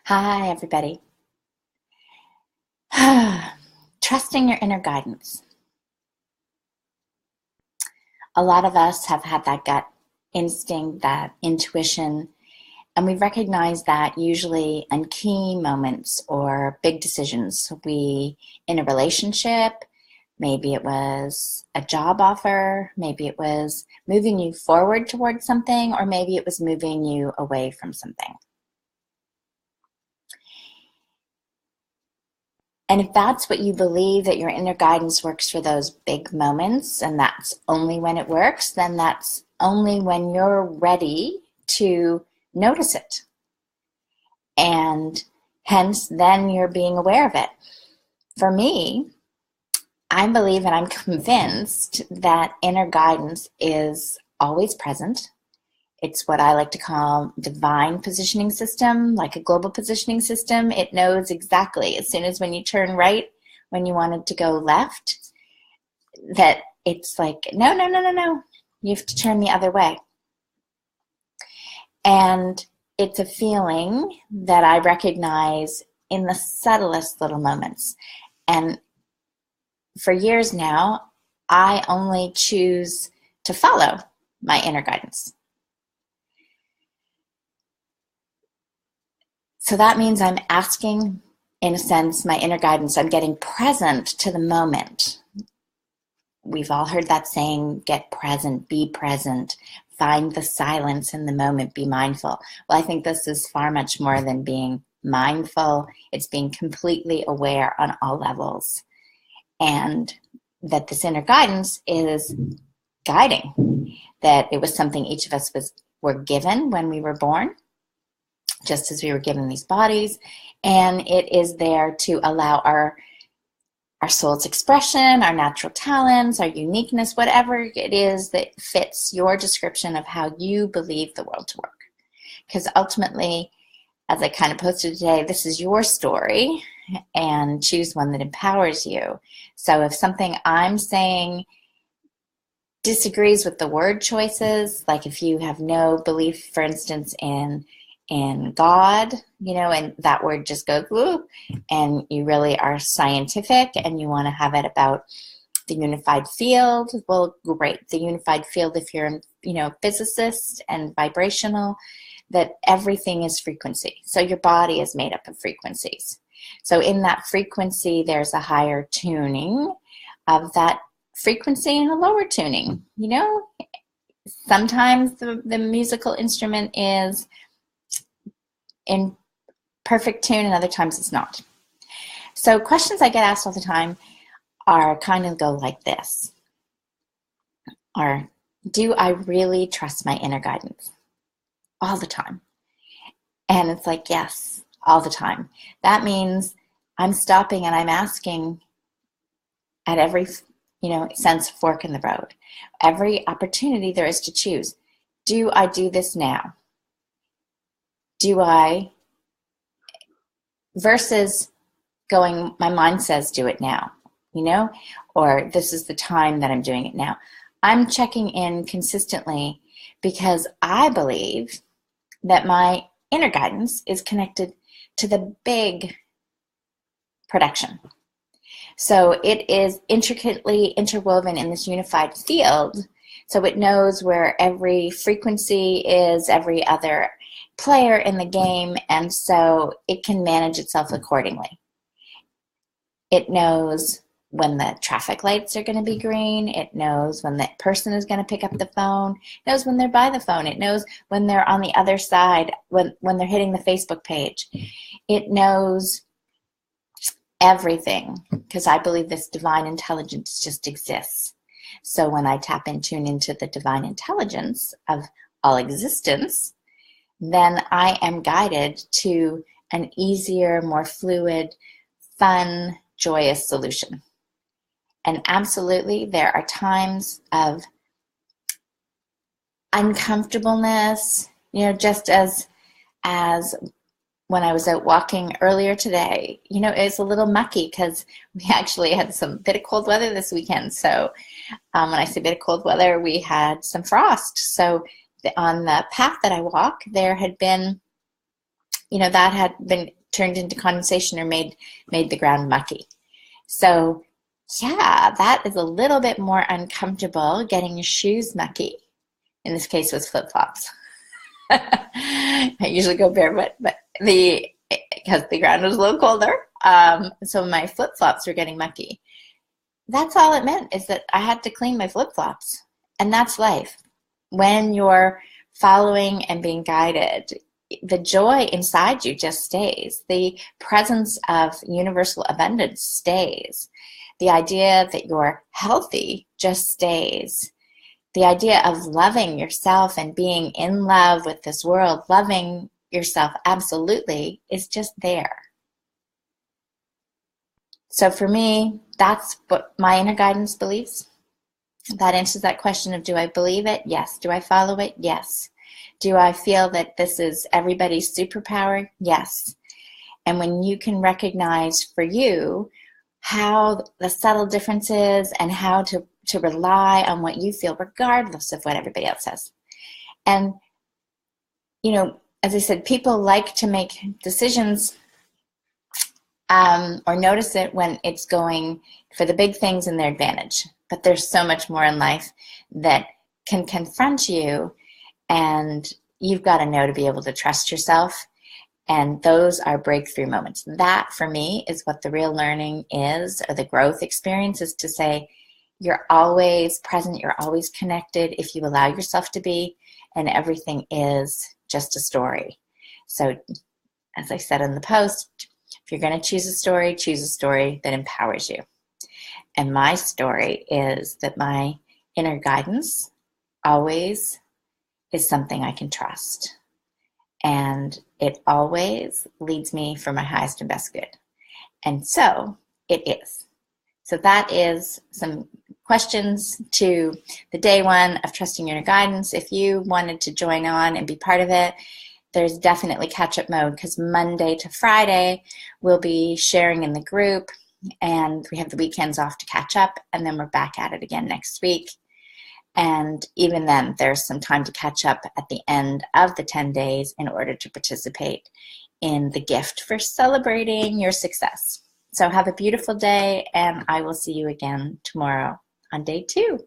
Hi, everybody. Trusting your inner guidance. A lot of us have had that gut instinct, that intuition, and we recognize that usually in key moments or big decisions. In a relationship, maybe it was a job offer, maybe it was moving you forward towards something, or maybe it was moving you away from something. And if that's what you believe, that your inner guidance works for those big moments, and that's only when it works, then that's only when you're ready to notice it. And hence, then you're being aware of it. For me, I believe and I'm convinced that inner guidance is always present. It's what I like to call divine positioning system, like a global positioning system. It knows exactly as soon as when you turn right, when you wanted to go left, that it's like, no. You have to turn the other way. And it's a feeling that I recognize in the subtlest little moments. And for years now, I only choose to follow my inner guidance. So that means I'm asking, in a sense, my inner guidance. I'm getting present to the moment. We've all heard that saying, get present, be present, find the silence in the moment, be mindful. Well, I think this is far much more than being mindful. It's being completely aware on all levels. And that this inner guidance is guiding. That it was something each of us were given when we were born, just as we were given these bodies, and it is there to allow our soul's expression, our natural talents, our uniqueness, whatever it is that fits your description of how you believe the world to work. Because ultimately, as I kind of posted today, this is your story, and choose one that empowers you. So if something I'm saying disagrees with the word choices, like if you have no belief, for instance, in God, and that word just goes whoop, and you really are scientific and you want to have it about the unified field, well, great. The unified field, if you're, physicist and vibrational, that everything is frequency. So your body is made up of frequencies. So in that frequency, there's a higher tuning of that frequency and a lower tuning. Sometimes the musical instrument is in perfect tune and other times it's not. So questions I get asked all the time are kind of go like this. Do I really trust my inner guidance? All the time. And it's like, yes, all the time. That means I'm stopping and I'm asking at every, sense fork in the road. Every opportunity there is to choose. Do I do this now? Do I, versus going, my mind says do it now, or this is the time that I'm doing it now. I'm checking in consistently because I believe that my inner guidance is connected to the big production. So it is intricately interwoven in this unified field. So it knows where every frequency is, every other player in the game, and so it can manage itself accordingly. It knows when the traffic lights are going to be green. It knows when that person is going to pick up the phone. It knows when they're by the phone. It knows when they're on the other side, when they're hitting the Facebook page. It knows everything, because I believe this divine intelligence just exists. So when I tap and tune into the divine intelligence of all existence, then I am guided to an easier, more fluid, fun, joyous solution. And absolutely, there are times of uncomfortableness, just as when I was out walking earlier today, it's a little mucky because we actually had some bit of cold weather this weekend. So when I say bit of cold weather, we had some frost. So on the path that I walk, there had been, that had been turned into condensation or made the ground mucky. So yeah, that is a little bit more uncomfortable, getting your shoes mucky. In this case, with flip-flops. I usually go barefoot, but because the ground was a little colder, so my flip-flops were getting mucky. That's all it meant, is that I had to clean my flip-flops. And that's life. When you're following and being guided, the joy inside you just stays. The presence of universal abundance stays. The idea that you're healthy just stays. The idea of loving yourself and being in love with this world, loving yourself absolutely, is just there. So for me, that's what my inner guidance believes. That answers that question of, do I believe it? Yes. Do I follow it? Yes. Do I feel that this is everybody's superpower? Yes. And when you can recognize for you how the subtle differences and how to rely on what you feel regardless of what everybody else says. And, you know, as I said, people like to make decisions or notice it when it's going for the big things in their advantage. But there's so much more in life that can confront you, and you've got to know to be able to trust yourself. And those are breakthrough moments. That, for me, is what the real learning is, or the growth experience, is to say, you're always present, you're always connected if you allow yourself to be, and everything is just a story. So, as I said in the post, if you're going to choose a story that empowers you. And my story is that my inner guidance always is something I can trust. And it always leads me for my highest and best good. And so it is. So that is some questions to the day one of trusting your inner guidance. If you wanted to join on and be part of it, there's definitely catch-up mode, because Monday to Friday we'll be sharing in the group, and we have the weekends off to catch up, and then we're back at it again next week. And even then, there's some time to catch up at the end of the 10 days in order to participate in the gift for celebrating your success. So have a beautiful day, and I will see you again tomorrow on day 2.